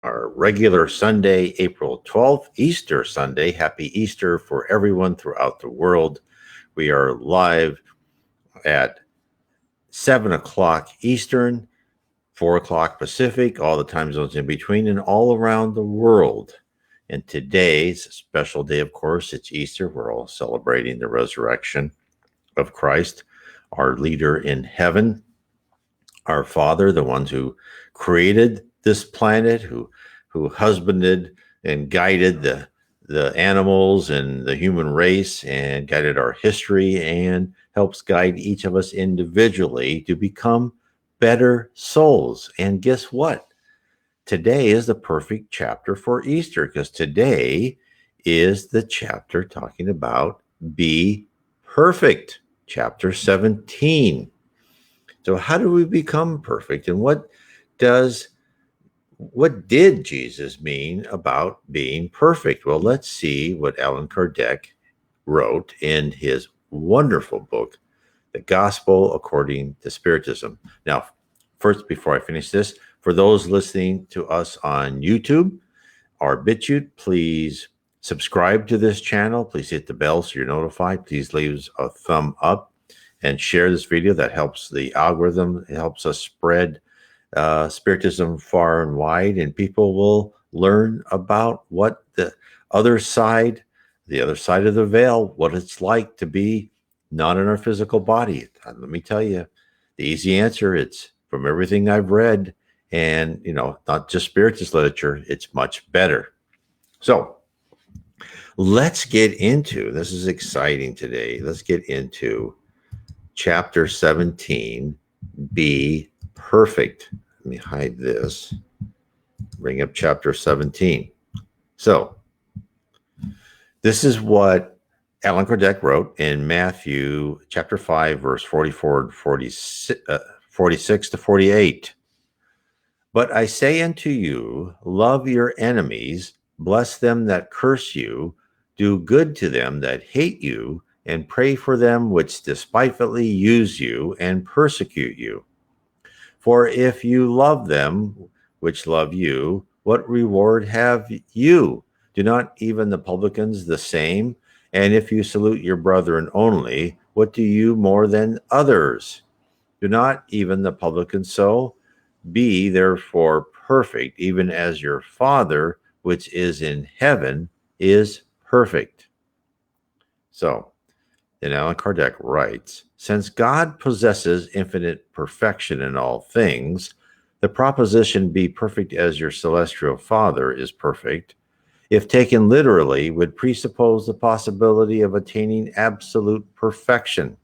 our regular Sunday, April 12th, Easter Sunday. Happy Easter for everyone throughout the world. We are live at 7 o'clock Eastern, 4 o'clock Pacific, all the time zones in between, and all around the world. And today's a special day, of course. It's Easter. We're all celebrating the resurrection of Christ, our leader in heaven, our Father, the ones who created this planet, who husbanded and guided the animals and the human race and guided our history and helps guide each of us individually to become better souls. And guess what? Today is the perfect chapter for Easter because today is the chapter talking about be perfect, chapter 17. So how do we become perfect, and what did Jesus mean about being perfect? Well, let's see what Allan Kardec wrote in his wonderful book, The Gospel According to Spiritism. Now, first, before I finish this, for those listening to us on YouTube or BitChute, please subscribe to this channel. Please hit the bell so you're notified. Please leave a thumb up and share this video. That helps the algorithm. It helps us spread Spiritism far and wide, and people will learn about what the other side of the veil, what it's like to be not in our physical body. And let me tell you, the easy answer, it's from everything I've read, and not just Spiritist literature, it's much better. So let's get into, this is exciting today, let's get into chapter 17, Be Perfect. Let me hide this. Bring up chapter 17. So, this is what Allan Kardec wrote in Matthew chapter 5, verse 44 and 46 to 48. But I say unto you, love your enemies, bless them that curse you, do good to them that hate you, and pray for them which despitefully use you and persecute you. For if you love them which love you, what reward have you? Do not even the publicans the same? And if you salute your brethren only, what do you more than others? Do not even the publicans so? Be therefore perfect, even as your Father which is in heaven is perfect. So, then Allan Kardec writes, since God possesses infinite perfection in all things, the proposition be perfect as your celestial Father is perfect, if taken literally, would presuppose the possibility of attaining absolute perfection.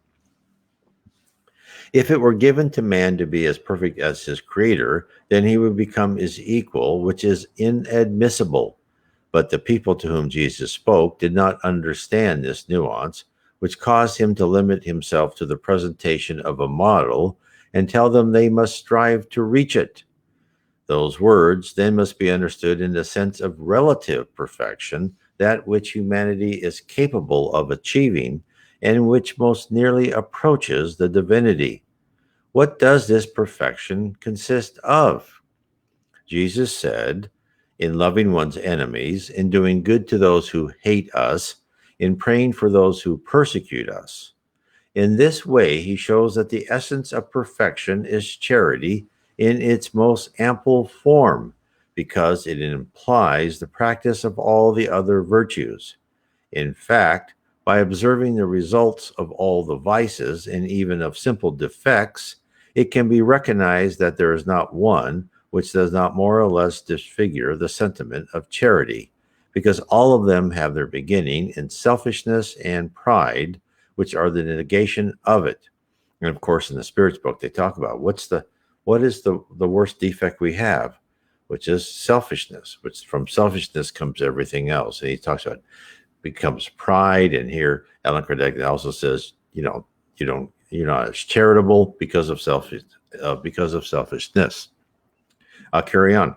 If it were given to man to be as perfect as his Creator, then he would become his equal, which is inadmissible. But the people to whom Jesus spoke did not understand this nuance, which caused him to limit himself to the presentation of a model and tell them they must strive to reach it. Those words then must be understood in the sense of relative perfection, that which humanity is capable of achieving and which most nearly approaches the divinity. What does this perfection consist of? Jesus said, in loving one's enemies, in doing good to those who hate us, in praying for those who persecute us. In this way, he shows that the essence of perfection is charity in its most ample form, because it implies the practice of all the other virtues. In fact, by observing the results of all the vices, and even of simple defects, it can be recognized that there is not one which does not more or less disfigure the sentiment of charity, because all of them have their beginning in selfishness and pride, which are the negation of it. And of course, in the Spirits book, they talk about what is the worst defect we have, which is selfishness, which from selfishness comes everything else. And he talks about becomes pride. And here, Allan Kardec also says, you're not as charitable because of selfishness. I'll carry on.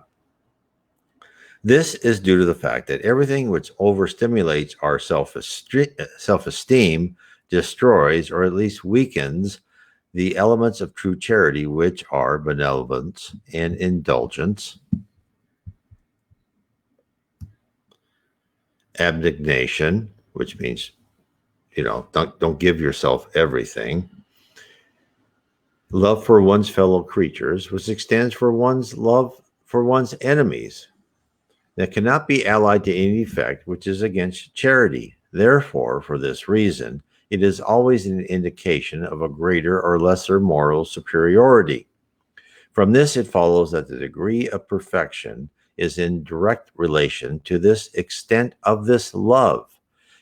This is due to the fact that everything which overstimulates our self-esteem destroys, or at least weakens, the elements of true charity, which are benevolence and indulgence, abnegation, which means, don't give yourself everything. Love for one's fellow creatures, which extends for one's love for one's enemies, that cannot be allied to any effect which is against charity. Therefore, for this reason, it is always an indication of a greater or lesser moral superiority. From this, it follows that the degree of perfection is in direct relation to this extent of this love.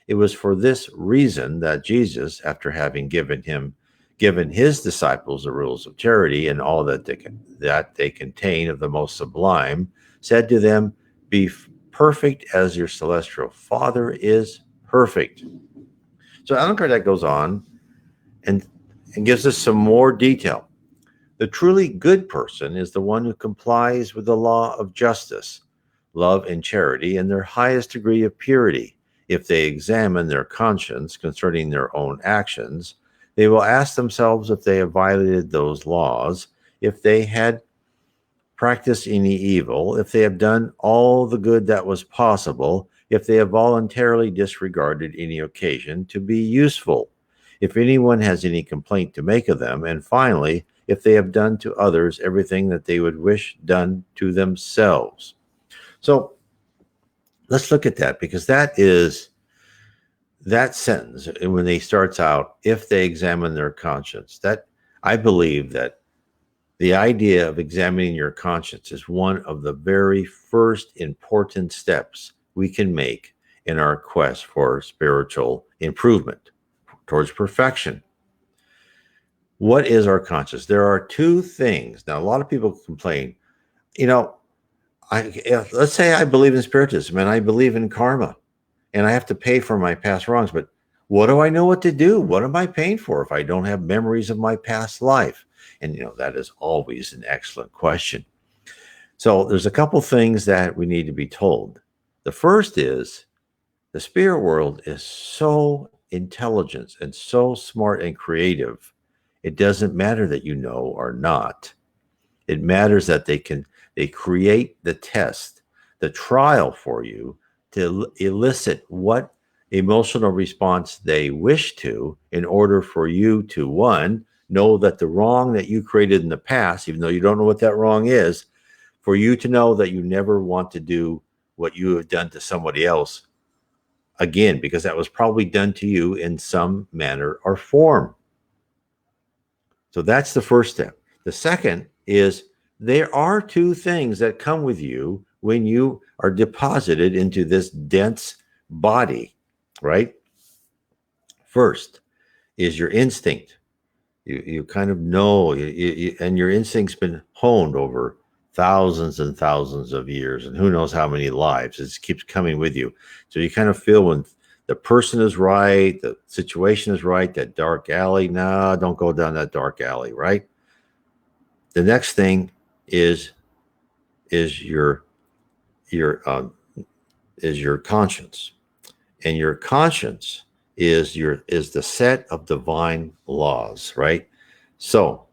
It was for this reason that Jesus, after having given his disciples the rules of charity and all that they contain of the most sublime, said to them, "Be perfect as your celestial Father is perfect." So Allan Kardec goes on and, and gives us some more detail. The truly good person is the one who complies with the law of justice, love, and charity in their highest degree of purity. If they examine their conscience concerning their own actions, they will ask themselves if they have violated those laws, if they had practiced any evil, if they have done all the good that was possible, if they have voluntarily disregarded any occasion to be useful, if anyone has any complaint to make of them, and finally, if they have done to others everything that they would wish done to themselves. So let's look at that, because that sentence when they starts out, if they examine their conscience, that I believe that the idea of examining your conscience is one of the very first important steps we can make in our quest for spiritual improvement towards perfection. What is our conscience? There are two things. Now, a lot of people complain, let's say I believe in Spiritism and I believe in karma and I have to pay for my past wrongs, but what do I know what to do? What am I paying for if I don't have memories of my past life? And, that is always an excellent question. So there's a couple things that we need to be told. The first is the spirit world is so intelligent and so smart and creative. It doesn't matter that you know or not. It matters that they create the test, the trial for you to elicit what emotional response they wish to, in order for you to, one, know that the wrong that you created in the past, even though you don't know what that wrong is, for you to know that you never want to do what you have done to somebody else again, because that was probably done to you in some manner or form. So that's the first step. The second is there are two things that come with you when you are deposited into this dense body, right? First is your instinct. You kind of know, and your instinct's been honed over thousands and thousands of years, and who knows how many lives. It keeps coming with you. So you kind of feel when the person is right, the situation is right, that dark alley, nah, don't go down that dark alley, right? The next thing is your conscience, and your conscience is the set of divine laws, right? So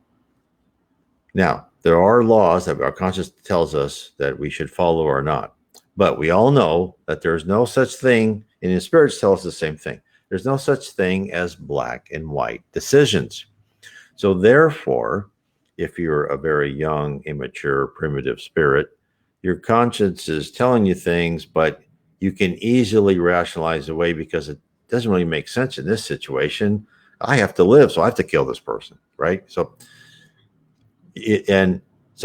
now there are laws that our conscience tells us that we should follow or not, but we all know that there's no such thing, and the spirits tell us the same thing. There's no such thing as black and white decisions. So therefore, if you're a very young, immature, primitive spirit, your conscience is telling you things, but you can easily rationalize away because it doesn't really make sense in this situation. I have to live, so I have to kill this person, right? So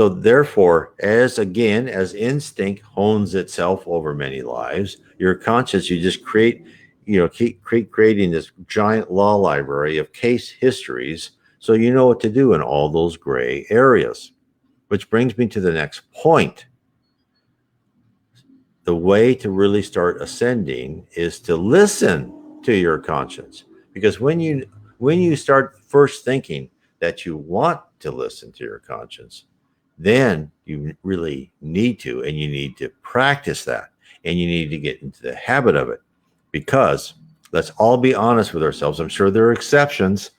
therefore, as instinct hones itself over many lives, your conscience, you just keep creating this giant law library of case histories, so you know what to do in all those gray areas. Which brings me to the next point. The way to really start ascending is to listen to your conscience, because when you start first thinking that you want to listen to your conscience, then you really need to, and you need to practice that, and you need to get into the habit of it. Because let's all be honest with ourselves. I'm sure there are exceptions,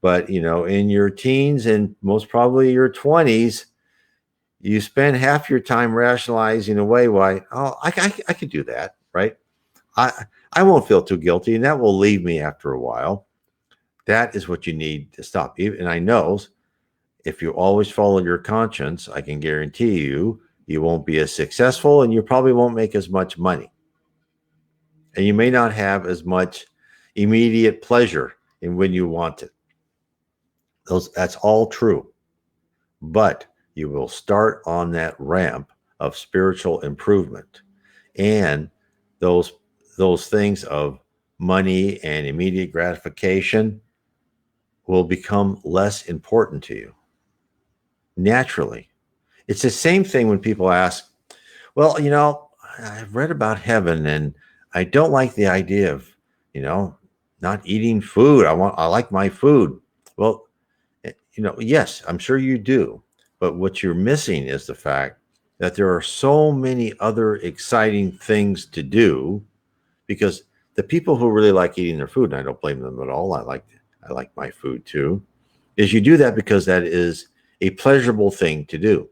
but in your teens and most probably your 20s, you spend half your time rationalizing away why, I could do that, right? I won't feel too guilty, and that will leave me after a while. That is what you need to stop. And I know if you always follow your conscience, I can guarantee you, you won't be as successful and you probably won't make as much money. And you may not have as much immediate pleasure in when you want it. That's all true. But you will start on that ramp of spiritual improvement. And those those things of money and immediate gratification will become less important to you naturally. It's the same thing when people ask, well, I've read about heaven and I don't like the idea of, you know, not eating food. I like my food. Well, yes, I'm sure you do. But what you're missing is the fact that there are so many other exciting things to do because the people who really like eating their food, and I don't blame them at all. I like my food too, is you do that because that is a pleasurable thing to do.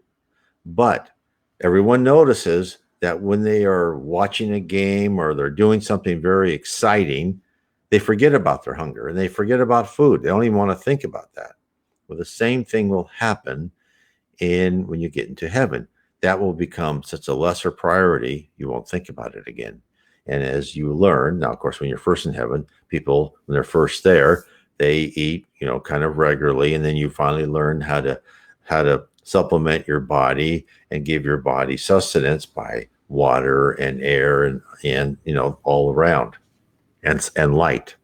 But everyone notices that when they are watching a game or they're doing something very exciting, they forget about their hunger and they forget about food. They don't even want to think about that. Well, the same thing will happen when you get into heaven. That will become such a lesser priority, you won't think about it again. And as you learn, now, of course, when you're first in heaven, people, when they're first there, they eat, kind of regularly. And then you finally learn how to supplement your body and give your body sustenance by water and air and all around and light.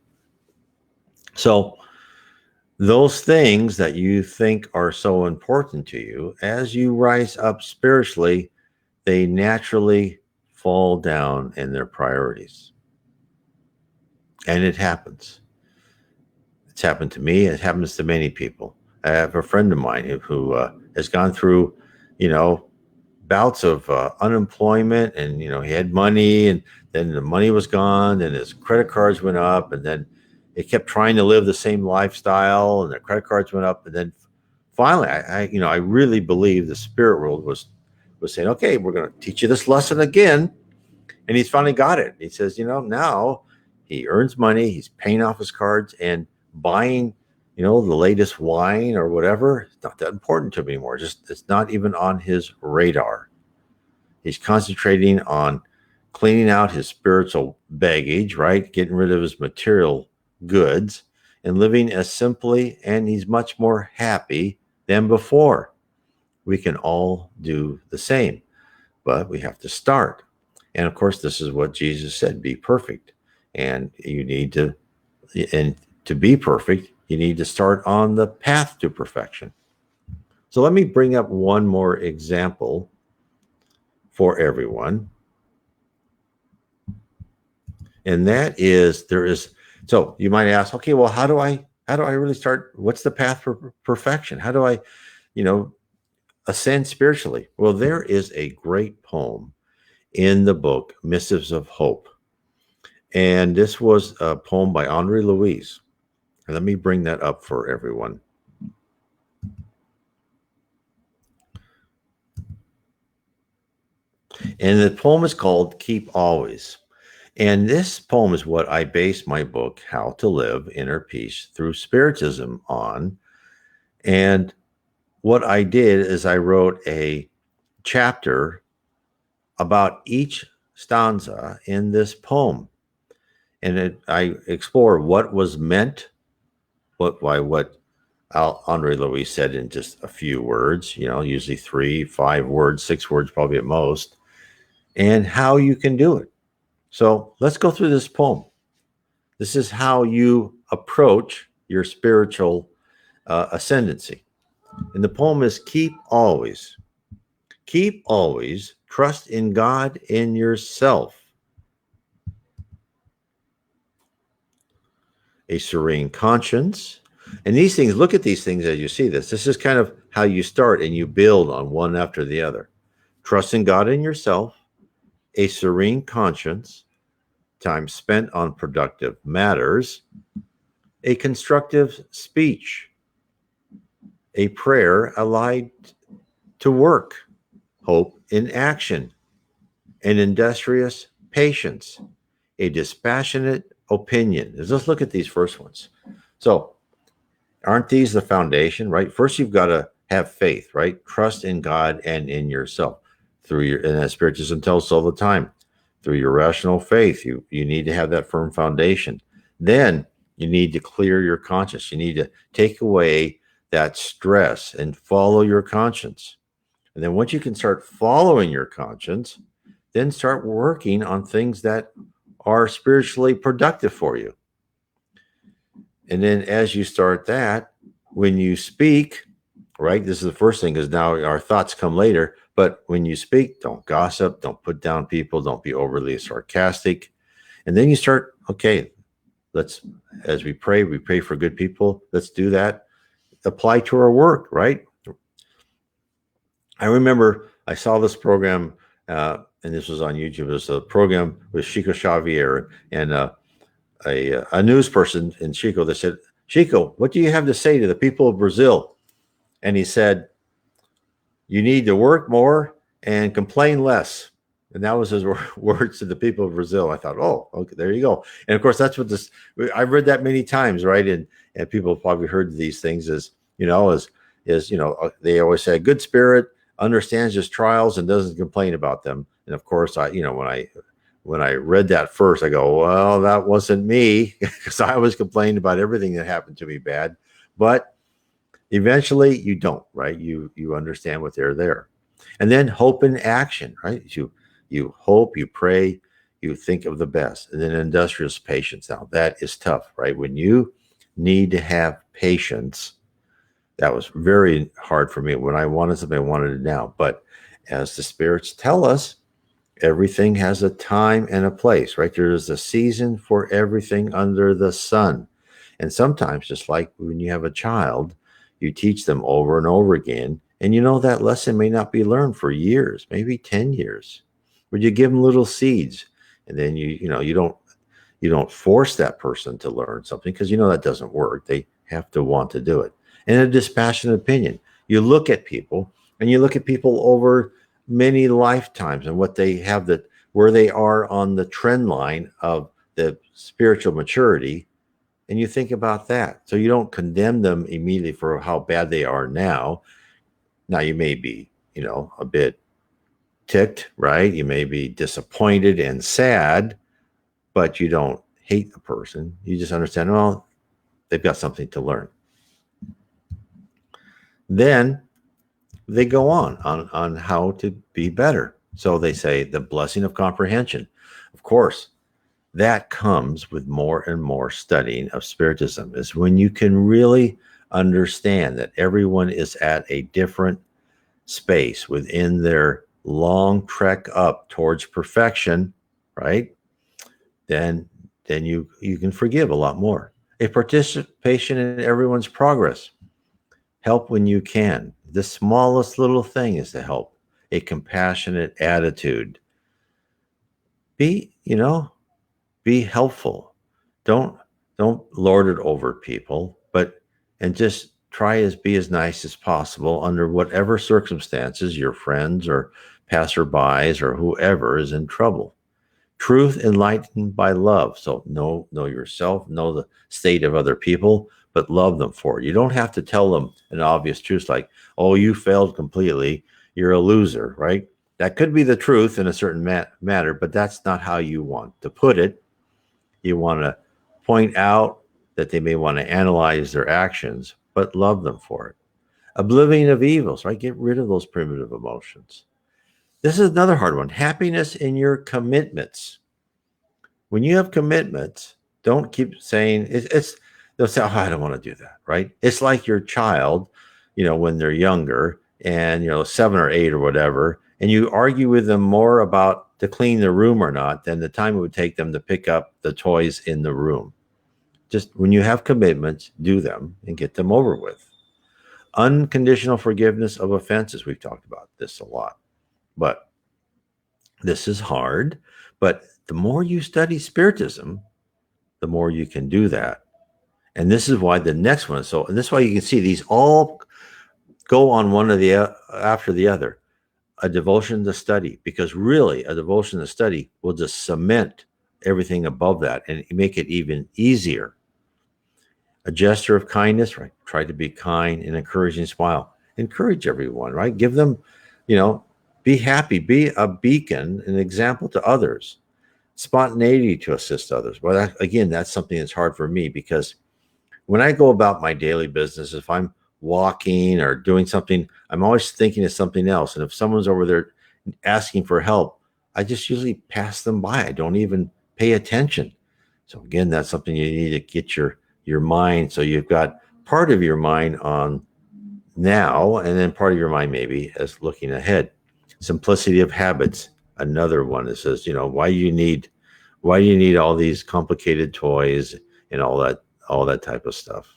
So those things that you think are so important to you, as you rise up spiritually, they naturally fall down in their priorities. And it happens. It's happened to me. It happens to many people. I have a friend of mine who has gone through, you know, bouts of unemployment, and he had money, and then the money was gone, and his credit cards went up, and then he kept trying to live the same lifestyle, and the credit cards went up, and then finally, I really believe the spirit world was saying, okay, we're going to teach you this lesson again, and he's finally got it. He says, now he earns money, he's paying off his cards and buying, the latest wine or whatever. It's not that important to him anymore. Just it's not even on his radar. He's concentrating on cleaning out his spiritual baggage, right? Getting rid of his material goods and living as simply, and he's much more happy than before. We can all do the same, but we have to start. And of course, this is what Jesus said, be perfect. And to be perfect, you need to start on the path to perfection. So let me bring up one more example for everyone. And that is, so you might ask, okay, well, how do I really start? What's the path for perfection? How do I, ascend spiritually? Well, there is a great poem in the book, Missives of Hope. And this was a poem by Andre Louise. And let me bring that up for everyone. And the poem is called Keep Always. And this poem is what I base my book, How to Live Inner Peace Through Spiritism, on. And what I did is I wrote a chapter about each stanza in this poem. And I explore what was meant, what Andre Louis said in just a few words, usually 3, 5 words, 6 words, probably at most, and how you can do it. So let's go through this poem. This is how you approach your spiritual ascendancy. And the poem is Keep always, trust in God, in yourself. A serene conscience. And these things, look at these things as you see this. This is kind of how you start and you build on one after the other. Trust in God and yourself, a serene conscience, time spent on productive matters, a constructive speech, a prayer allied to work, hope in action, an industrious patience, a dispassionate opinion. Let's look at these first ones. So, aren't these the foundation, right? First, you've got to have faith, right? Trust in God and in yourself through your, and as Spiritism tells us all the time, through your rational faith, you need to have that firm foundation. Then you need to clear your conscience. You need to take away that stress and follow your conscience. And then once you can start following your conscience, then start working on things that are spiritually productive for you. And then as you start that, when you speak, right, this is the first thing because now our thoughts come later. But when you speak, don't gossip, don't put down people, don't be overly sarcastic. And then you start, okay, let's, as we pray for good people. Let's do that. Apply to our work, right? I remember I saw this program, and this was on YouTube. It was a program with Chico Xavier and a news person in Chico that said, Chico, what do you have to say to the people of Brazil? And he said, you need to work more and complain less. And that was his words to the people of Brazil. I thought, oh, okay, there you go. And of course, that's what this, I've read that many times, right? And people have probably heard these things as, they always say a good spirit understands his trials and doesn't complain about them. And of course, when I read that first, I go, well, that wasn't me because I was complaining about everything that happened to me bad. But eventually you don't, right? You understand what they're there. And then hope in action, right? You hope, you pray, you think of the best. And then industrious patience. Now that is tough, right? When you need to have patience, that was very hard for me. When I wanted something, I wanted it now. But as the spirits tell us, everything has a time and a place, right? There is a season for everything under the sun. And sometimes, just like when you have a child, you teach them over and over again. And that lesson may not be learned for years, maybe 10 years. But you give them little seeds. And then you don't force that person to learn something because that doesn't work. They have to want to do it. And a dispassionate opinion. You look at people over many lifetimes and what they have, where they are on the trend line of the spiritual maturity, and you think about that. So you don't condemn them immediately for how bad they are now. Now you may be, a bit ticked, right? You may be disappointed and sad, but you don't hate the person. You just understand, well, they've got something to learn. Then they go on how to be better. So they say the blessing of comprehension. Of course, that comes with more and more studying of Spiritism, is when you can really understand that everyone is at a different space within their long trek up towards perfection, right? Then you can forgive a lot more. A participation in everyone's progress. Help when you can. The smallest little thing is to help. A compassionate attitude. Be helpful. Don't lord it over people, and just try be as nice as possible under whatever circumstances your friends or passerbys or whoever is in trouble. Truth enlightened by love. So know yourself, know the state of other people, but love them for it. You don't have to tell them an obvious truth like, oh, you failed completely, you're a loser, right? That could be the truth in a certain matter, but that's not how you want to put it. You want to point out that they may want to analyze their actions, but love them for it. Oblivion of evils, right? Get rid of those primitive emotions. This is another hard one. Happiness in your commitments. When you have commitments, don't keep saying they'll say, oh, I don't want to do that, right? It's like your child, when they're younger and, 7 or 8 or whatever, and you argue with them more about to clean the room or not than the time it would take them to pick up the toys in the room. Just when you have commitments, do them and get them over with. Unconditional forgiveness of offenses. We've talked about this a lot, but this is hard. But the more you study Spiritism, the more you can do that. And this is why the next one is so, and this is why you can see these all go on one of the after the other. A devotion to study, because really a devotion to study will just cement everything above that and make it even easier. A gesture of kindness, right? Try to be kind, an encouraging smile. Encourage everyone, right? Give them, you know, be happy, be a beacon, an example to others. Spontaneity to assist others. Well, again, that's something that's hard for me because when I go about my daily business, if I'm walking or doing something, I'm always thinking of something else. And if someone's over there asking for help, I just usually pass them by. I don't even pay attention. So again, that's something you need to get your mind. So you've got part of your mind on now, and then part of your mind maybe as looking ahead. Simplicity of habits. Another one that says, why do you need all these complicated toys and all that type of stuff.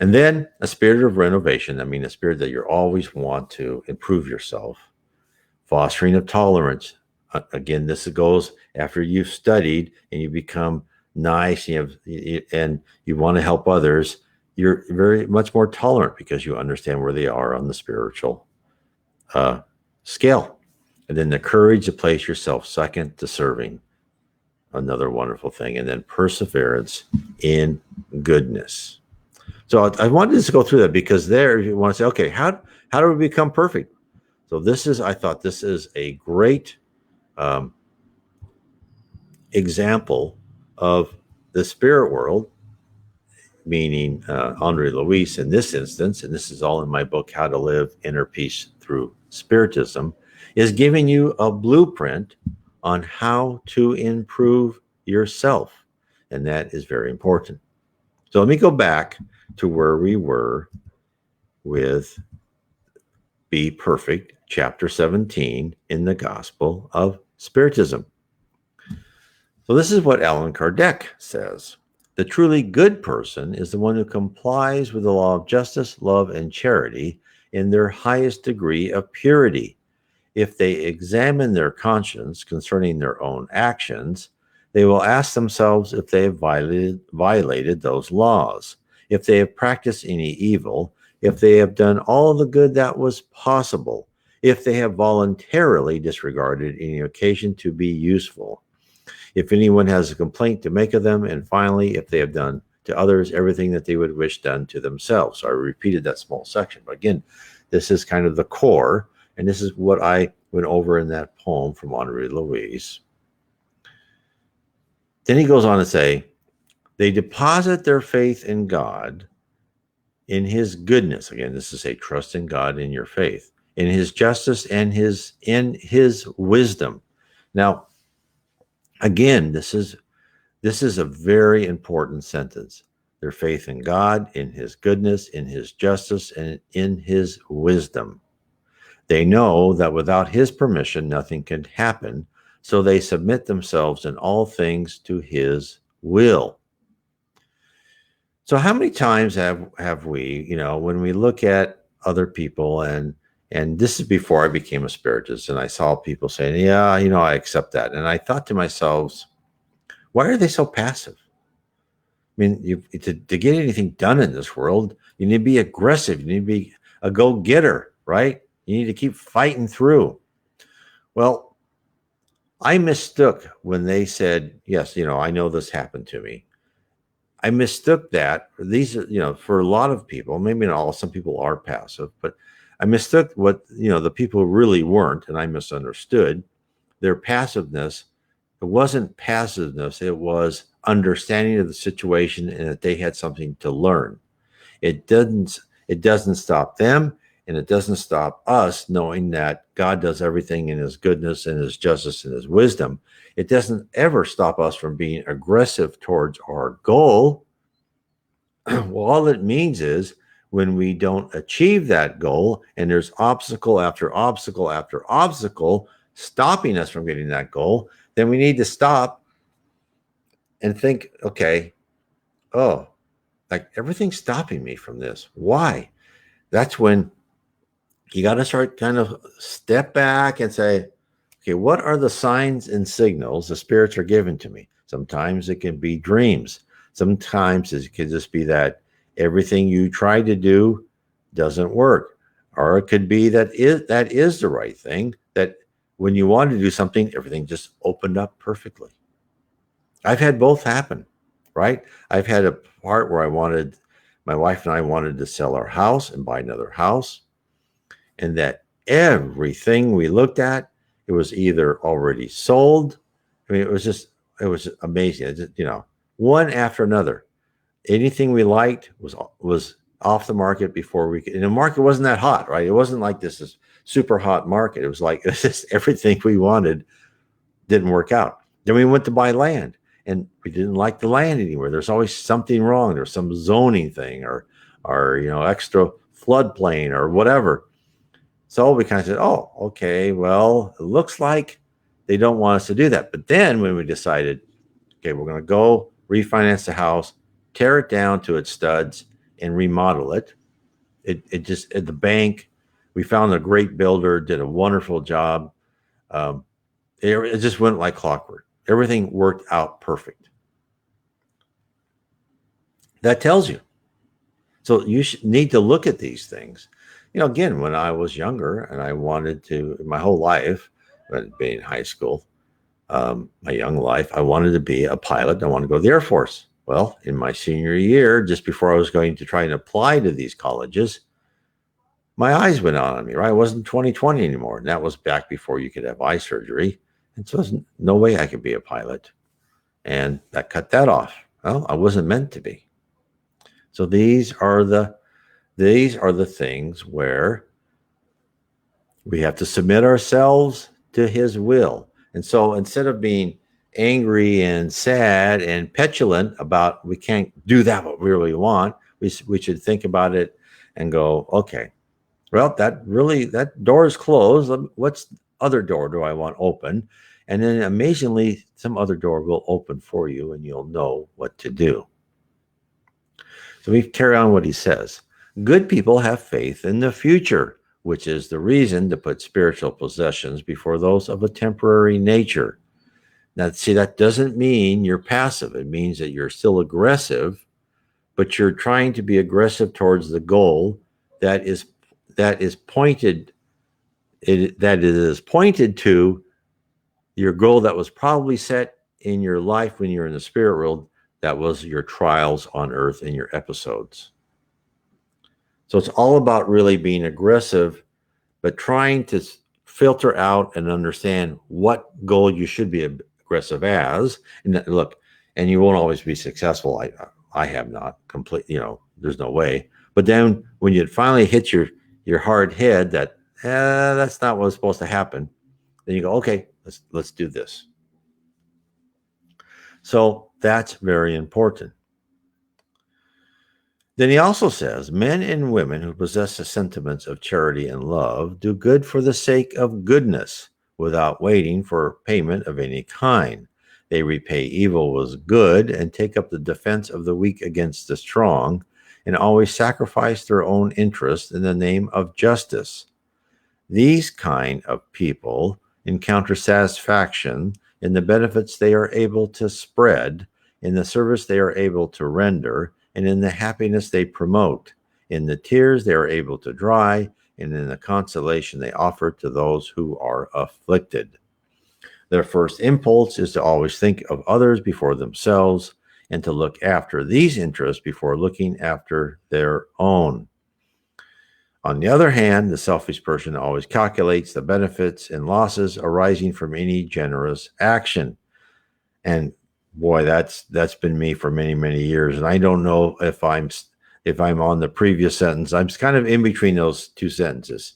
And then a spirit of renovation. I mean, a spirit that you always want to improve yourself. Fostering of tolerance. Again, this goes after you've studied and you become nice and you want to help others. You're very much more tolerant because you understand where they are on the spiritual scale. And then the courage to place yourself second to serving. Another wonderful thing. And then perseverance in goodness. So I wanted to go through that because there you want to say, okay, how do we become perfect? So I thought this is a great example of the spirit world, meaning Andre Luis in this instance, and this is all in my book, How to Live Inner Peace Through Spiritism, is giving you a blueprint on how to improve yourself. And that is very important. So let me go back to where we were with Be Perfect, chapter 17 in the Gospel of Spiritism. So this is what Allan Kardec says. The truly good person is the one who complies with the law of justice, love, and charity in their highest degree of purity. If they examine their conscience concerning their own actions, they will ask themselves if they have violated those laws, if they have practiced any evil, if they have done all the good that was possible, if they have voluntarily disregarded any occasion to be useful, if anyone has a complaint to make of them, and finally, if they have done to others everything that they would wish done to themselves. So I repeated that small section. But again, this is kind of the core, and this is what I went over in that poem from Andre Luis. Then he goes on to say, they deposit their faith in God, in his goodness. Again, this is a trust in God in your faith, in his justice and in his wisdom. Now, again, this is a very important sentence. Their faith in God, in his goodness, in his justice, and in his wisdom. They know that without his permission, nothing can happen, so they submit themselves in all things to his will. So how many times have we, when we look at other people, and this is before I became a spiritist, and I saw people saying, yeah, I accept that. And I thought to myself, why are they so passive? I mean, to get anything done in this world, you need to be aggressive. You need to be a go-getter, right? You need to keep fighting through. Well, I mistook when they said, yes, I know this happened to me. I mistook that. These are, for a lot of people, maybe not all, some people are passive, but I mistook what, the people really weren't, and I misunderstood their passiveness. It wasn't passiveness. It was understanding of the situation and that they had something to learn. It doesn't stop them, and it doesn't stop us knowing that God does everything in his goodness and his justice and his wisdom. It doesn't ever stop us from being aggressive towards our goal. Well, all it means is when we don't achieve that goal and there's obstacle after obstacle after obstacle stopping us from getting that goal, then we need to stop and think, okay, like everything's stopping me from this. Why? That's when you got to start kind of step back and say, okay, what are the signs and signals the spirits are giving to me? Sometimes it can be dreams. Sometimes it can just be that everything you try to do doesn't work. Or it could be that is the right thing, that when you want to do something, everything just opened up perfectly. I've had both happen, right? I've had a part where my wife and I wanted to sell our house and buy another house, and that everything we looked at, it was either already sold. I mean, it was amazing. It just, one after another. Anything we liked was off the market before we could. And the market wasn't that hot, right? It wasn't like this is super hot market. It was like it was just everything we wanted didn't work out. Then we went to buy land, and we didn't like the land anywhere. There's always something wrong. There's some zoning thing, or extra floodplain or whatever. So we kind of said, oh, okay, well, it looks like they don't want us to do that. But then when we decided, okay, we're going to go refinance the house, tear it down to its studs, and remodel it. It just at the bank, we found a great builder, did a wonderful job. Um, it just went like clockwork. Everything worked out perfect. That tells you. So you need to look at these things. Again, when I was younger and I wanted to, my whole life, being in high school, my young life, I wanted to be a pilot. I wanted to go to the Air Force. Well, in my senior year, just before I was going to try and apply to these colleges, my eyes went out on me, right? I wasn't 20/20 anymore. And that was back before you could have eye surgery. And so there's no way I could be a pilot. And that cut that off. Well, I wasn't meant to be. So these are the things where we have to submit ourselves to his will. And so instead of being angry and sad and petulant about we can't do that what we really want, we should think about it and go, okay, well, that door is closed. What's other door do I want open? And then amazingly, some other door will open for you and you'll know what to do. So we carry on what he says. Good people have faith in the future, which is the reason to put spiritual possessions before those of a temporary nature. Now, see, that doesn't mean you're passive. It means that you're still aggressive, but you're trying to be aggressive towards the goal that is pointed to your goal that was probably set in your life when you're in the spirit world. That was your trials on earth and your episodes. So it's all about really being aggressive, but trying to filter out and understand what goal you should be aggressive as. And look, and you won't always be successful. I have not completely, there's no way. But then when you finally hit your hard head that that's not what's supposed to happen, then you go, okay, let's do this. So that's very important. Then he also says, men and women who possess the sentiments of charity and love do good for the sake of goodness, without waiting for payment of any kind. They repay evil with good and take up the defense of the weak against the strong, and always sacrifice their own interests in the name of justice. These kind of people encounter satisfaction in the benefits they are able to spread, in the service they are able to render, and in the happiness they promote, in the tears they are able to dry, and in the consolation they offer to those who are afflicted. Their first impulse is to always think of others before themselves, and to look after these interests before looking after their own. On the other hand, the selfish person always calculates the benefits and losses arising from any generous action. And boy, that's been me for many, many years. And I don't know if I'm on the previous sentence. I'm kind of in between those two sentences.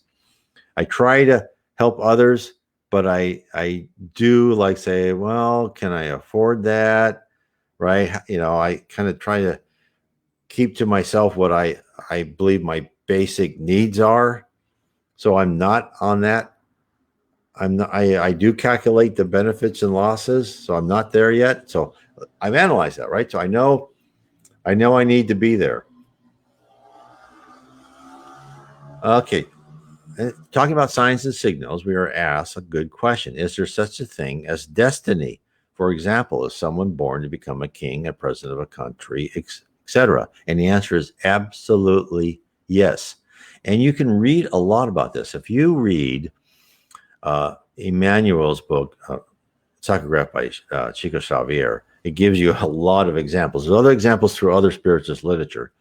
I try to help others, but I do like say, well, can I afford that? Right? I kind of try to keep to myself what I believe my basic needs are. So I'm not on that. I do calculate the benefits and losses, so I'm not there yet. So I've analyzed that, right? So I know I need to be there. Okay. Talking about signs and signals, we are asked a good question. Is there such a thing as destiny? For example, is someone born to become a king, a president of a country, etc.? And the answer is absolutely yes. And you can read a lot about this. If you read Emmanuel's book, Psychograph by Chico Xavier, It gives you a lot of examples. There's other examples through other spiritist literature,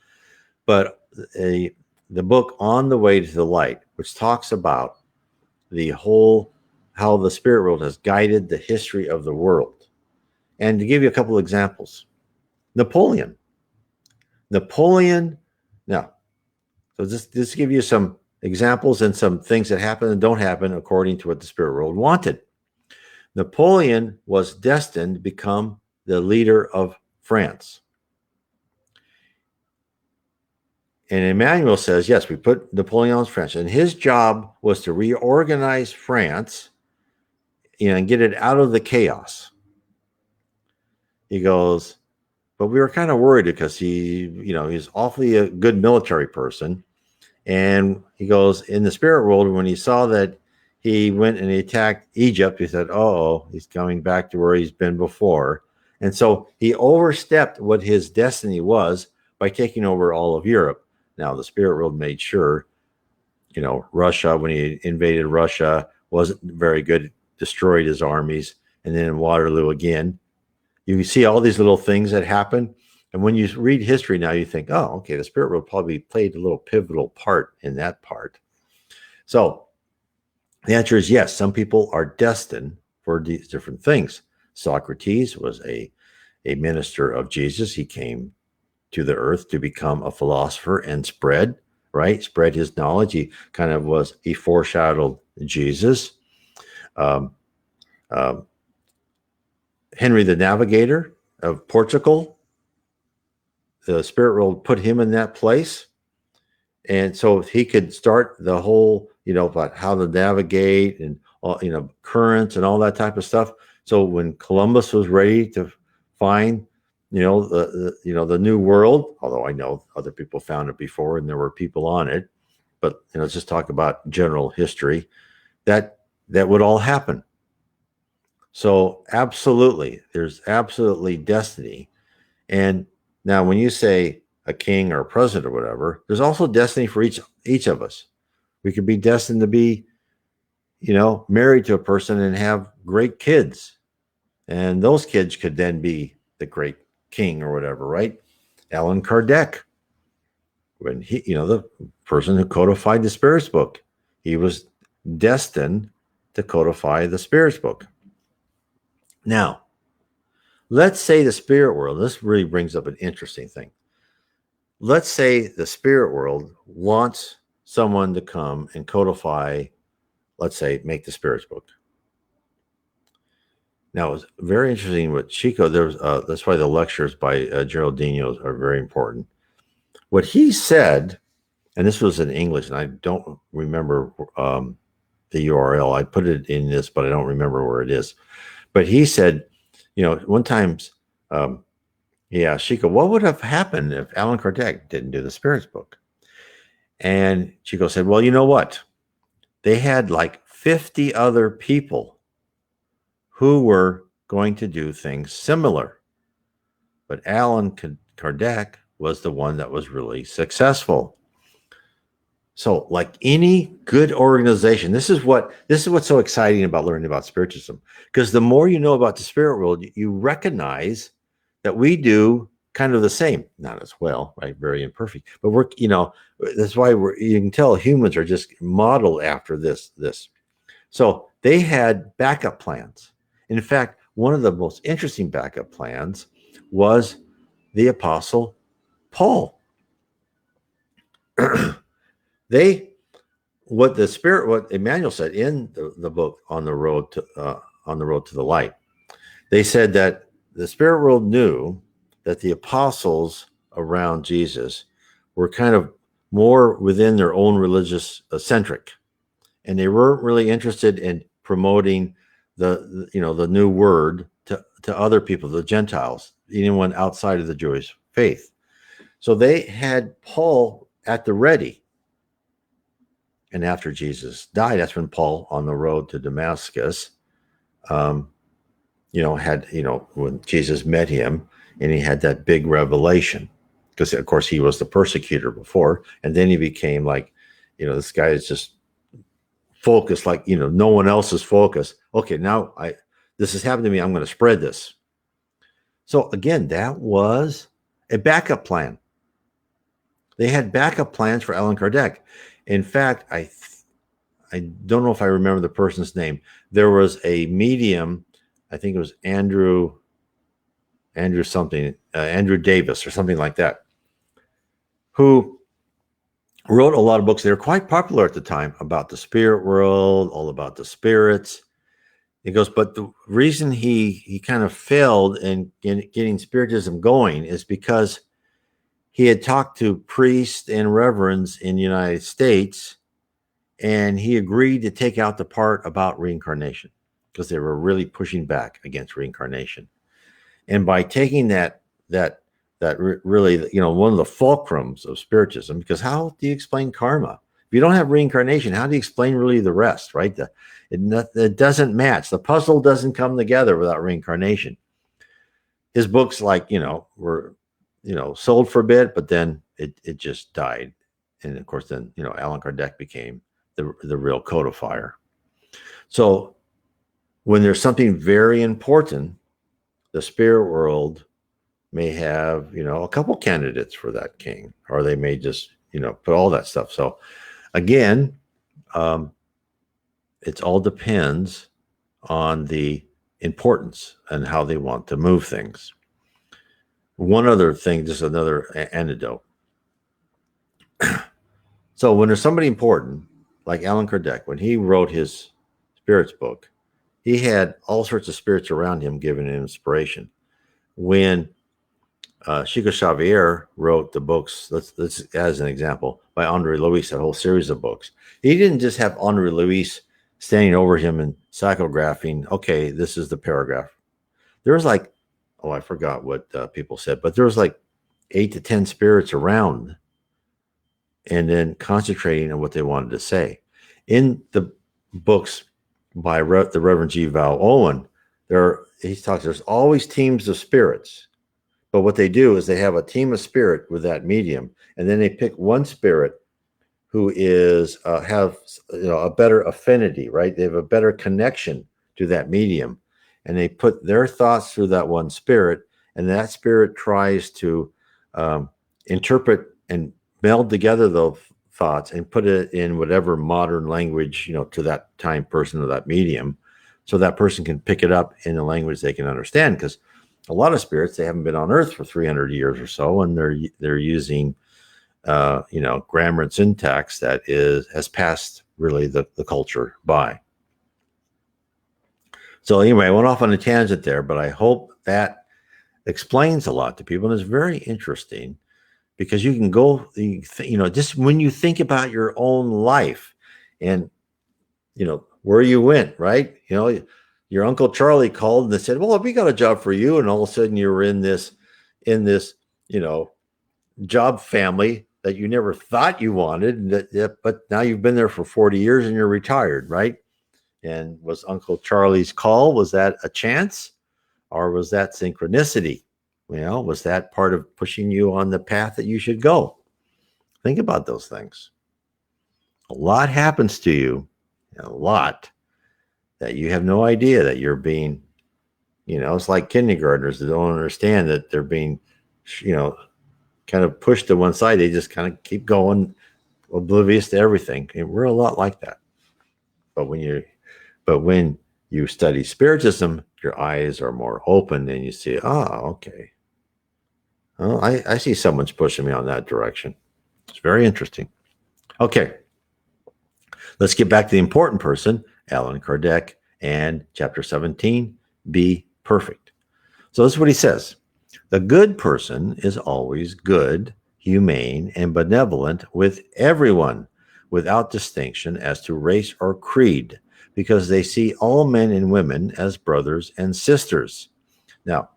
but the book On the Way to the Light, which talks about the whole how the spirit world has guided the history of the world. And to give you a couple of examples, Napoleon. Now, so just give you some examples and some things that happen and don't happen according to what the spirit world wanted. Napoleon was destined to become the leader of France. And Emmanuel says, yes, we put Napoleon on France, and his job was to reorganize France, and get it out of the chaos. He goes, but we were kind of worried because he's awfully a good military person. And he goes, in the spirit world, when he saw that he went and he attacked Egypt, he said, oh, he's coming back to where he's been before. And so he overstepped what his destiny was by taking over all of Europe. Now, the spirit world made sure, Russia, when he invaded Russia, wasn't very good, destroyed his armies. And then in Waterloo again, you see all these little things that happen. And when you read history now, you think, oh, okay, the spirit world probably played a little pivotal part in that part. So the answer is yes, some people are destined for these different things. Socrates was a minister of Jesus. He came to the earth to become a philosopher and spread his knowledge. He foreshadowed Jesus. Henry the Navigator of Portugal, the spirit world put him in that place. And so he could start the whole, about how to navigate and, currents and all that type of stuff. So when Columbus was ready to find, the new world, although I know other people found it before and there were people on it, but, let's just talk about general history, that would all happen. So absolutely, there's absolutely destiny. And now when you say a king or a president or whatever, there's also destiny for each of us. We could be destined to be, married to a person and have great kids. And those kids could then be the great king or whatever, right? Allan Kardec, when he, the person who codified the Spirits book, he was destined to codify the Spirits book. Now, let's say the spirit world, this really brings up an interesting thing. Let's say the spirit world wants someone to come and codify, let's say, make the Spirits book. Now, it's very interesting with Chico. That's why the lectures by Geraldino are very important. What he said, and this was in English, and I don't remember the URL. I put it in this, but I don't remember where it is. But he said, one time, he asked Chico, what would have happened if Allan Kardec didn't do the Spirits book? And Chico said, well, you know what? They had like 50 other people who were going to do things similar. But Allan Kardec was the one that was really successful. So like any good organization, this is what's so exciting about learning about Spiritism. Because the more you know about the spirit world, you recognize that we do kind of the same, not as well, right? Very imperfect, but we're, that's why you can tell humans are just modeled after this. So they had backup plans. In fact, one of the most interesting backup plans was the Apostle Paul. What Emmanuel said in the book on the road to the light, they said that the spirit world knew that the apostles around Jesus were kind of more within their own religious centric, and they weren't really interested in promoting the new word to other people, the Gentiles, anyone outside of the Jewish faith. So they had Paul at the ready. And after Jesus died, that's when Paul, on the road to Damascus, when Jesus met him, and he had that big revelation, because of course he was the persecutor before, and then he became like, this guy is just focused like, no one else is focused. Okay, now this has happened to me. I'm going to spread this. So again, that was a backup plan. They had backup plans for Allan Kardec. In fact, I don't know if I remember the person's name. There was a medium, I think it was Andrew something, Andrew Davis or something like that, who wrote a lot of books. They were quite popular at the time about the spirit world, all about the spirits. He goes, but the reason he kind of failed in getting Spiritism going is because he had talked to priests and reverends in the United States, and he agreed to take out the part about reincarnation because they were really pushing back against reincarnation. And by taking really, one of the fulcrums of Spiritism, because how do you explain karma? If you don't have reincarnation, how do you explain really the rest, right? It doesn't match. The puzzle doesn't come together without reincarnation. His books, were, sold for a bit, but then it just died. And of course, then, Allan Kardec became the real codifier. So when there's something very important, the spirit world may have, a couple candidates for that king, or they may just, put all that stuff. So again, it all depends on the importance and how they want to move things. One other thing, just another anecdote. So when there's somebody important, like Allan Kardec, when he wrote his spirits book, he had all sorts of spirits around him giving him inspiration. When Chico Xavier wrote the books, let's as an example, by Andre Luis, that whole series of books. He didn't just have Andre Luis standing over him and psychographing, okay, this is the paragraph. There was I forgot what people said, but there was 8 to 10 spirits around and then concentrating on what they wanted to say. In the books by the Reverend G. Val Owen, there's always teams of spirits. But what they do is they have a team of spirit with that medium, and then they pick one spirit who is have a better affinity, right? They have a better connection to that medium, and they put their thoughts through that one spirit, and that spirit tries to interpret and meld together those thoughts and put it in whatever modern language, to that time person or that medium, so that person can pick it up in a language they can understand. Because a lot of spirits, they haven't been on Earth for 300 years or so, and they're using, grammar and syntax that has passed really the culture by. So anyway, I went off on a tangent there, but I hope that explains a lot to people, and it's very interesting because you can go, just when you think about your own life and, where you went, right? Your Uncle Charlie called and they said, well, we got a job for you. And all of a sudden you were in this, job family that you never thought you wanted. But now you've been there for 40 years and you're retired, right? And was Uncle Charlie's call, was that a chance or was that synchronicity? Was that part of pushing you on the path that you should go? Think about those things. A lot happens to you, a lot that you have no idea that you're being, it's like kindergartners that don't understand that they're being, kind of pushed to one side. They just kind of keep going, oblivious to everything. And we're a lot like that. But when you study Spiritism, your eyes are more open and you see, okay. Well, I see someone's pushing me on that direction. It's very interesting. Okay. Let's get back to the important person, Allan Kardec, and chapter 17, Be Perfect. So this is what he says. The good person is always good, humane, and benevolent with everyone, without distinction as to race or creed, because they see all men and women as brothers and sisters. Now,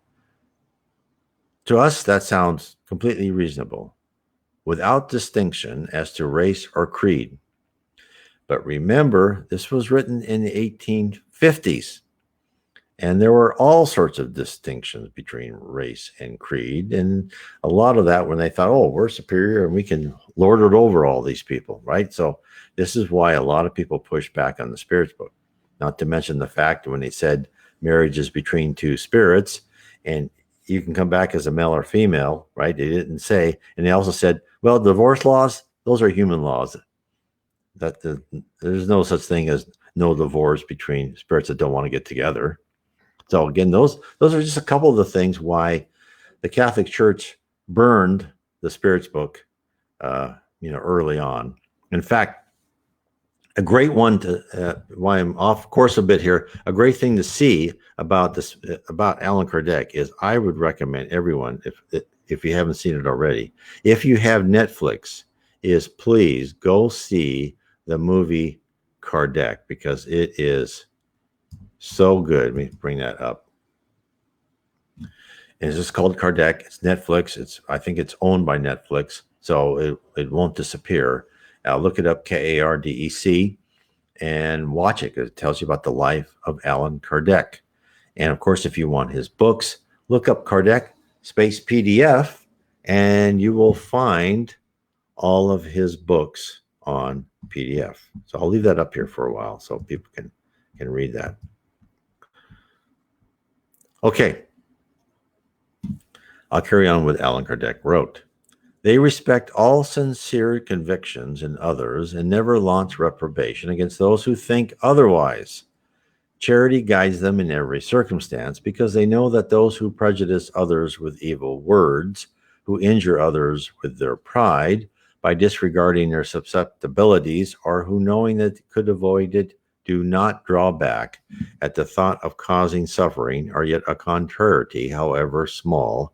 to us, that sounds completely reasonable, without distinction as to race or creed. But remember, this was written in the 1850s, and there were all sorts of distinctions between race and creed. And a lot of that when they thought, oh, we're superior and we can lord it over all these people, right? So this is why a lot of people push back on the spirits book. Not to mention the fact when they said marriage is between two spirits, and you can come back as a male or female, right? They didn't say, and they also said, well, divorce laws, those are human laws. There's no such thing as no divorce between spirits that don't want to get together. So again, those are just a couple of the things why the Catholic Church burned the spirits book, early on. In fact, a great one to why I'm off course a bit here. A great thing to see about this about Allan Kardec is I would recommend everyone, if you haven't seen it already, if you have Netflix, is please go see the movie Kardec, because it is so good. Let me bring that up. And it's just called Kardec. It's Netflix. I think it's owned by Netflix, so it won't disappear. Look it up, Kardec, and watch it, because it tells you about the life of Allan Kardec. And of course, if you want his books, look up Kardec space PDF, and you will find all of his books on PDF. So I'll leave that up here for a while so people can read that. Okay. I'll carry on with Allan Kardec wrote. They respect all sincere convictions in others and never launch reprobation against those who think otherwise. Charity guides them in every circumstance, because they know that those who prejudice others with evil words, who injure others with their pride by disregarding their susceptibilities, or who, knowing that could avoid it, do not draw back at the thought of causing suffering, or yet a contrariety, however small,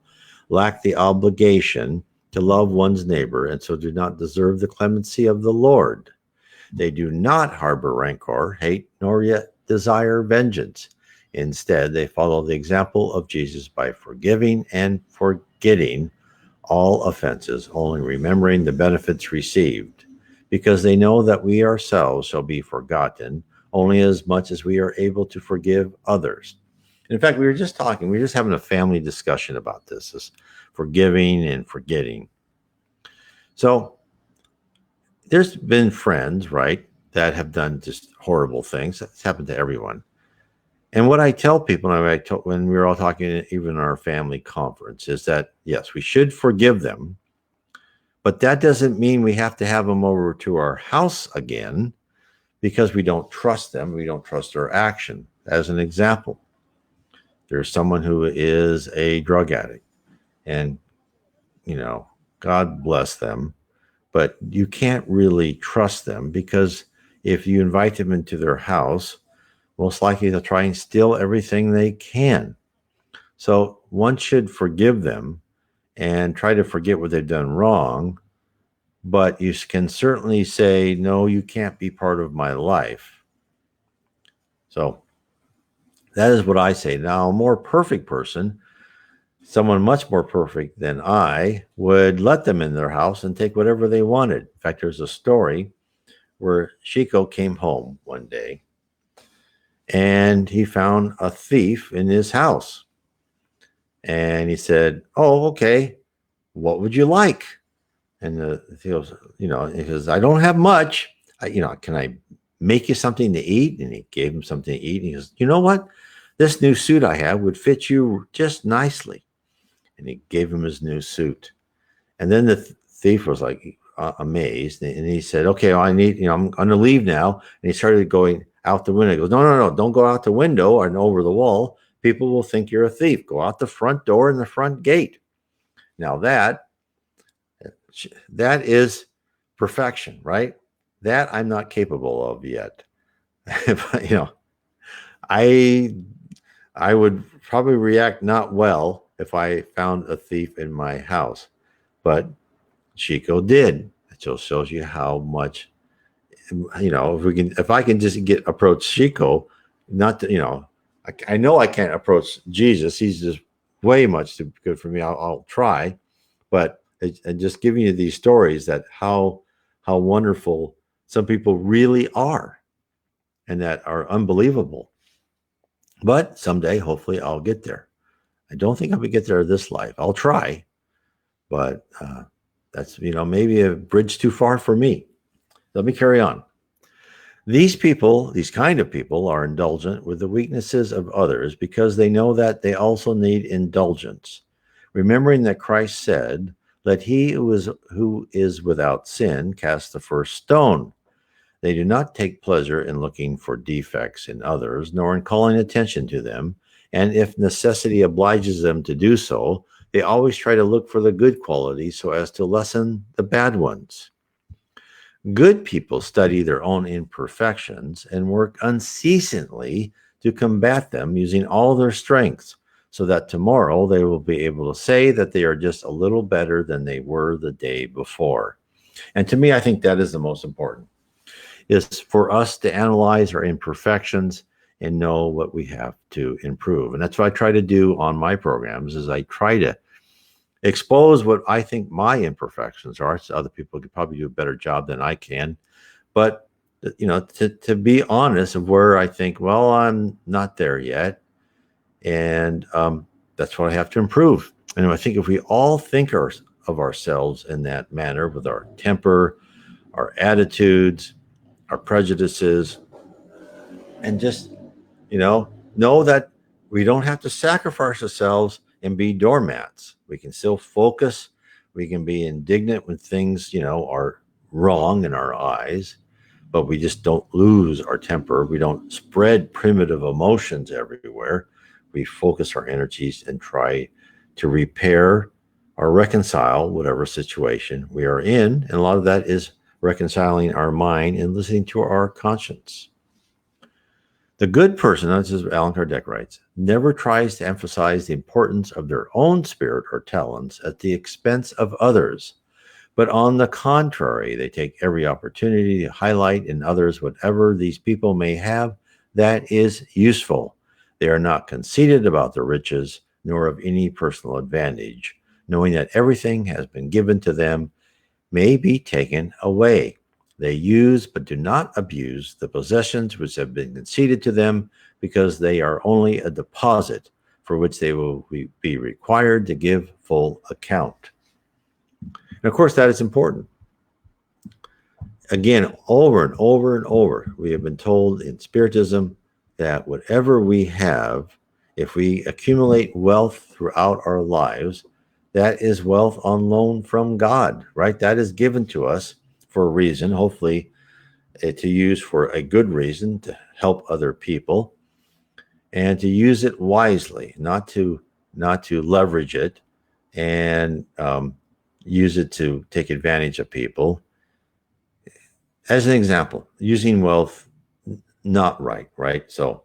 lack the obligation to love one's neighbor, and so do not deserve the clemency of the Lord. They do not harbor rancor, hate, nor yet desire vengeance. Instead, they follow the example of Jesus by forgiving and forgetting all offenses, only remembering the benefits received, because they know that we ourselves shall be forgotten only as much as we are able to forgive others. In fact, we were just having a family discussion about this forgiving and forgetting. So there's been friends, right, that have done just horrible things. That's happened to everyone. And what I tell people, when we were all talking, even in our family conference, is that, yes, we should forgive them, but that doesn't mean we have to have them over to our house again because we don't trust them. We don't trust their action. As an example, there's someone who is a drug addict, and, God bless them, but you can't really trust them, because if you invite them into their house, most likely they'll try and steal everything they can. So one should forgive them and try to forget what they've done wrong, but you can certainly say, no, you can't be part of my life. So that is what I say. Now, a more perfect person, someone much more perfect than I, would let them in their house and take whatever they wanted. In fact, there's a story where Chico came home one day and he found a thief in his house. And he said, oh, okay, what would you like? And the thief goes, he says, I don't have much. Can I make you something to eat? And he gave him something to eat. And he goes, you know what? This new suit I have would fit you just nicely. And he gave him his new suit. And then the thief was like amazed. And he said, okay, well, I'm going to leave now. And he started going out the window. He goes, no, don't go out the window or over the wall. People will think you're a thief. Go out the front door and the front gate. Now that is perfection, right? That I'm not capable of yet. I would probably react not well if I found a thief in my house, but Chico did. It just shows you how much, if I can just approach Chico, not to, I know I can't approach Jesus. He's just way much too good for me. I'll try, but and just giving you these stories that how wonderful some people really are, and that are unbelievable. But someday, hopefully, I'll get there. I don't think I would get there this life. I'll try, but that's maybe a bridge too far for me. Let me carry on. These people, these kind of people, are indulgent with the weaknesses of others because they know that they also need indulgence. Remembering that Christ said, "Let he who is without sin cast the first stone." They do not take pleasure in looking for defects in others, nor in calling attention to them. And if necessity obliges them to do so, they always try to look for the good qualities so as to lessen the bad ones. Good people study their own imperfections and work unceasingly to combat them using all their strengths, so that tomorrow they will be able to say that they are just a little better than they were the day before. And to me, I think that is the most important, is for us to analyze our imperfections and know what we have to improve. And that's what I try to do on my programs, is I try to expose what I think my imperfections are. So other people could probably do a better job than I can. But to be honest of where I think, well, I'm not there yet. And that's what I have to improve. And I think if we all think of ourselves in that manner, with our temper, our attitudes, our prejudices, and just, know that we don't have to sacrifice ourselves and be doormats. We can still focus. We can be indignant when things, are wrong in our eyes, but we just don't lose our temper. We don't spread primitive emotions everywhere. We focus our energies and try to repair or reconcile whatever situation we are in. And a lot of that is reconciling our mind and listening to our conscience. The good person, this is Allan Kardec writes, never tries to emphasize the importance of their own spirit or talents at the expense of others, but on the contrary, they take every opportunity to highlight in others whatever these people may have that is useful. They are not conceited about their riches, nor of any personal advantage, knowing that everything has been given to them may be taken away. They use but do not abuse the possessions which have been conceded to them, because they are only a deposit for which they will be required to give full account. And of course, that is important. Again, over and over and over, we have been told in Spiritism that whatever we have, if we accumulate wealth throughout our lives, that is wealth on loan from God, right? That is given to us for a reason, hopefully to use for a good reason, to help other people, and to use it wisely, not to leverage it and use it to take advantage of people. As an example, using wealth not right? So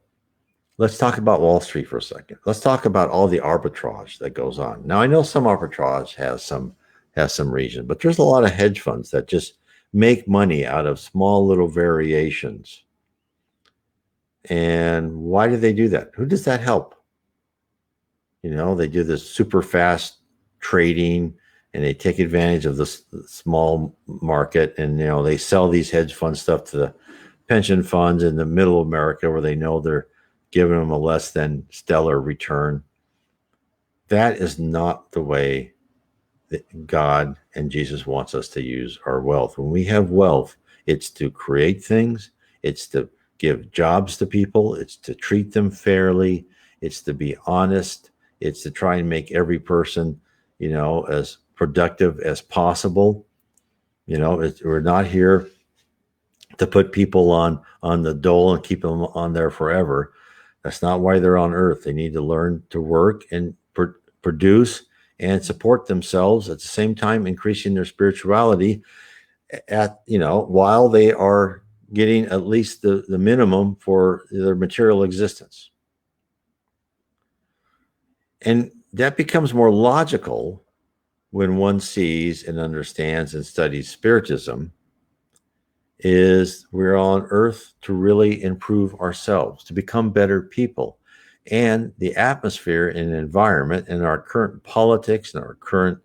let's talk about Wall Street for a second. Let's talk about all the arbitrage that goes on. Now, I know some arbitrage has some reason, but there's a lot of hedge funds that just make money out of small little variations. And why do they do that? Who does that help? They do this super fast trading, and they take advantage of the small market, and they sell these hedge fund stuff to the pension funds in the middle of America, where they know they're giving them a less than stellar return. That is not the way that God and Jesus wants us to use our wealth. When we have wealth, it's to create things, it's to give jobs to people, it's to treat them fairly, it's to be honest, it's to try and make every person, as productive as possible. We're not here to put people on the dole and keep them on there forever. That's not why they're on earth. They need to learn to work and produce and support themselves, at the same time increasing their spirituality while they are getting at least the minimum for their material existence. And that becomes more logical when one sees and understands and studies Spiritism, is we're on earth to really improve ourselves, to become better people. And the atmosphere and environment and our current politics and our current,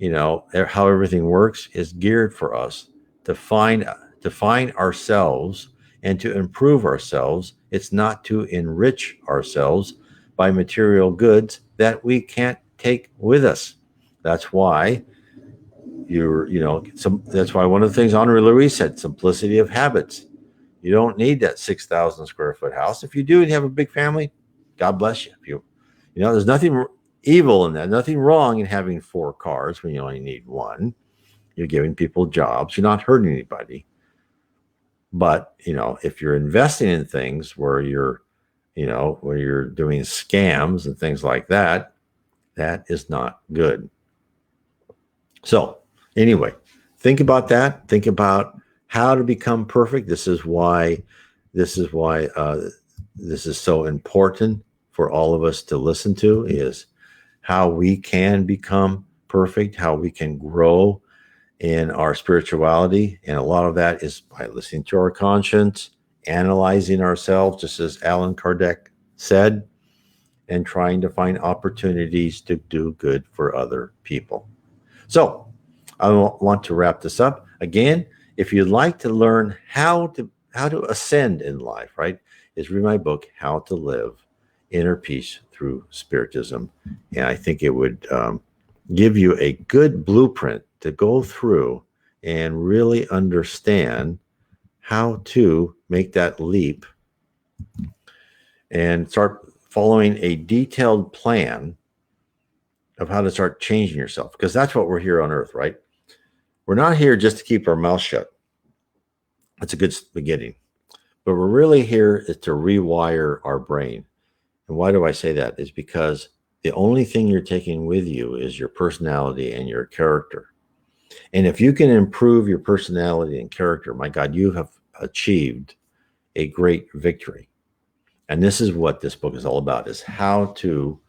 how everything works is geared for us to find ourselves and to improve ourselves. It's not to enrich ourselves by material goods that we can't take with us. That's why that's why one of the things Henri Louis said, simplicity of habits. You don't need that 6,000 square foot house. If you do and you have a big family, God bless you. If you know, there's nothing evil in that, nothing wrong in having 4 cars when you only need one. You're giving people jobs. You're not hurting anybody. But, you know, if you're investing in things where you're, you know, where you're doing scams and things like that, that is not good. So, anyway, think about that. Think about how to become perfect. This is why this is so important for all of us to listen to, is how we can become perfect, how we can grow in our spirituality. And a lot of that is by listening to our conscience, analyzing ourselves, just as Allan Kardec said, and trying to find opportunities to do good for other people. So I want to wrap this up. Again, if you'd like to learn how to ascend in life, right, is read my book, How to Live Inner Peace Through Spiritism. And I think it would give you a good blueprint to go through and really understand how to make that leap and start following a detailed plan of how to start changing yourself. Because that's what we're here on earth, right? We're not here just to keep our mouth shut. That's a good beginning. But we're really here is to rewire our brain. And why do I say that? Is because the only thing you're taking with you is your personality and your character. And if you can improve your personality and character, my God, you have achieved a great victory. And this is what this book is all about, is how to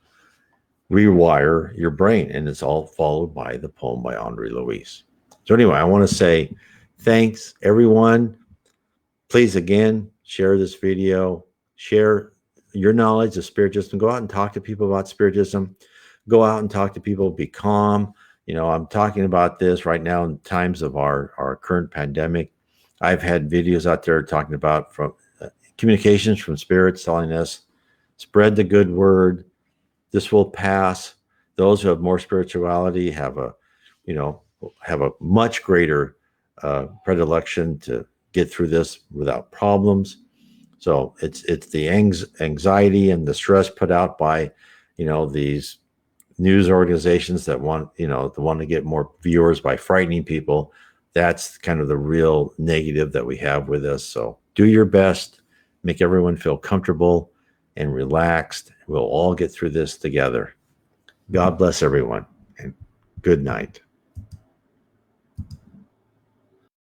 rewire your brain. And it's all followed by the poem by Andre Luis. So anyway, I want to say thanks, everyone. Please, again, share this video, share your knowledge of Spiritism. Go out and talk to people about Spiritism. Go out and talk to people, be calm. You know, I'm talking about this right now in times of our current pandemic. I've had videos out there talking about from communications from spirits telling us, spread the good word. This will pass. Those who have more spirituality have a much greater predilection to get through this without problems. So it's the anxiety and the stress put out by, you know, these news organizations that want to get more viewers by frightening people. That's kind of the real negative that we have with us. So do your best, make everyone feel comfortable and relaxed. We'll all get through this together. God bless everyone, and good night.